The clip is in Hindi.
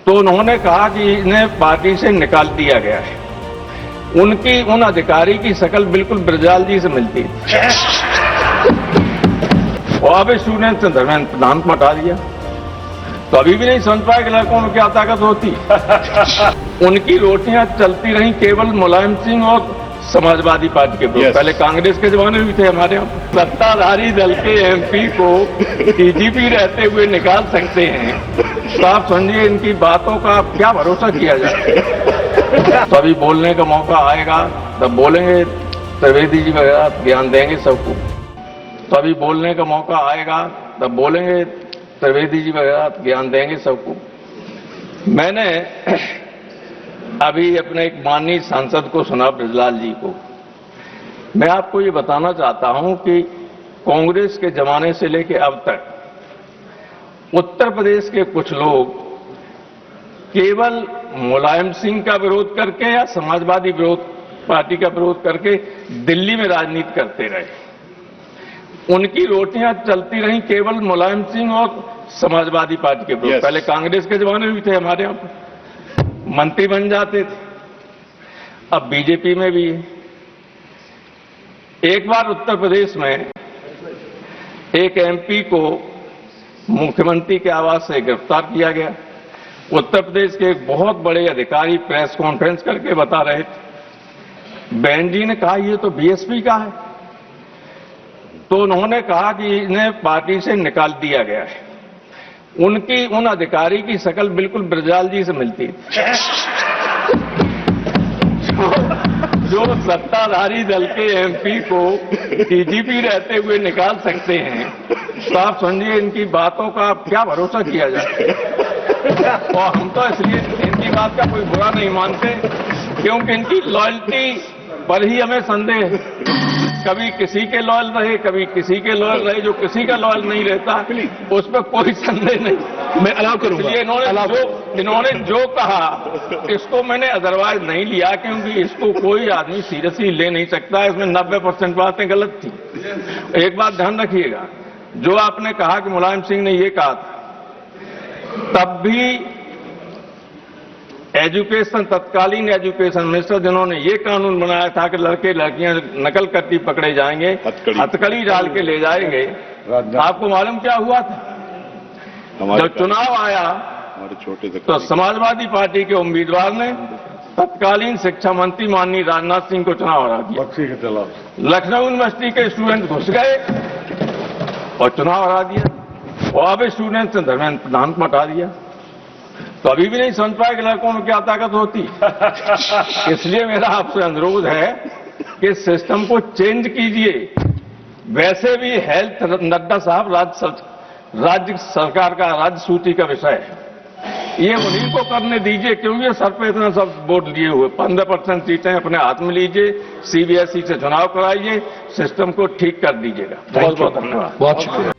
तो उन्होंने कहा कि इन्हें पार्टी से निकाल दिया गया है। उनकी उन अधिकारी की शक्ल बिल्कुल ब्रजलाल जी से मिलती थी। और अब स्टूडेंट से धर्मेंद्र प्रधान को हटा दिया, तो अभी भी नहीं समझ पाए कि लड़कों में क्या ताकत होती। उनकी रोटियां चलती रही केवल मुलायम सिंह और समाजवादी पार्टी के विरोध। पहले कांग्रेस के जमाने में भी थे हमारे यहाँ। सत्ताधारी दल के एमपी को डीजीपी रहते हुए निकाल सकते हैं, तो आप समझिए इनकी बातों का क्या भरोसा किया जाए। तो अभी बोलने का मौका आएगा तब बोलेंगे, त्रिवेदी जी वगैरह बयान देंगे सबको। तो अभी बोलने का मौका आएगा तब बोलेंगे, त्रिवेदी जी वगैरह बयान देंगे सबको। मैंने अभी अपने एक माननीय सांसद को सुना, ब्रजलाल जी को। मैं आपको ये बताना चाहता हूं कि कांग्रेस के जमाने से लेकर अब तक उत्तर प्रदेश के कुछ लोग केवल मुलायम सिंह का विरोध करके या समाजवादी विरोध पार्टी का विरोध करके दिल्ली में राजनीति करते रहे। उनकी रोटियां चलती रही केवल मुलायम सिंह और समाजवादी पार्टी के विरोध। पहले कांग्रेस के जमाने में भी थे हमारे यहां पर, मंत्री बन जाते थे, अब बीजेपी में भी है। एक बार उत्तर प्रदेश में एक एमपी को मुख्यमंत्री के आवास से गिरफ्तार किया गया। उत्तर प्रदेश के एक बहुत बड़े अधिकारी प्रेस कॉन्फ्रेंस करके बता रहे थे, बहन जी ने कहा ये तो बीएसपी का है। तो उन्होंने कहा कि इन्हें पार्टी से निकाल दिया गया है। उनकी उन अधिकारी की शक्ल बिल्कुल ब्रजलाल जी से मिलती थी। जो सत्ताधारी दल के एमपी को डीजीपी रहते हुए निकाल सकते हैं, तो आप समझिए इनकी बातों का क्या भरोसा किया जाए। और हम तो इसलिए इनकी बात का कोई बुरा नहीं मानते क्योंकि इनकी लॉयल्टी पर ही हमें संदेह है। कभी किसी के लॉयल रहे, कभी किसी के लॉयल रहे, जो किसी का लॉयल नहीं रहता उस पर कोई संदेह नहीं। मैं अलाउ करूंगा। इसलिए इन्होंने जो कहा इसको मैंने अदरवाइज नहीं लिया, क्योंकि इसको कोई आदमी सीरियसली ले नहीं सकता। इसमें 90% बातें गलत थी। एक बात ध्यान रखिएगा, जो आपने कहा कि मुलायम सिंह ने ये कहा था, तब भी एजुकेशन, तत्कालीन एजुकेशन मिनिस्टर जिन्होंने ये कानून बनाया था कि लड़के लड़कियां नकल करती पकड़े जाएंगे, हथकड़ी डाल के ले जाएंगे, आपको मालूम क्या हुआ था? जब चुनाव आया तो समाजवादी पार्टी के उम्मीदवार ने तत्कालीन शिक्षा मंत्री माननीय राजनाथ सिंह को चुनाव हरा दिया। लखनऊ यूनिवर्सिटी के स्टूडेंट घुस गए और चुनाव हरा दिया। और अब स्टूडेंट से धर्मेंद्र प्रधान को हटा दिया, तो अभी भी नहीं समझ पाए कि लड़कों में क्या ताकत होती। इसलिए मेरा आपसे अनुरोध है कि सिस्टम को चेंज कीजिए। वैसे भी हेल्थ नड्डा साहब राज्य सरकार का राज्य सूची का विषय है, ये उन्हीं को करने दीजिए, क्योंकि सर पे इतना सब वोट लिए हुए। 15% सीटें अपने हाथ में लीजिए, सीबीएसई से चुनाव कराइए, सिस्टम को ठीक कर दीजिएगा। बहुत बहुत धन्यवाद। बहुत शुक्रिया।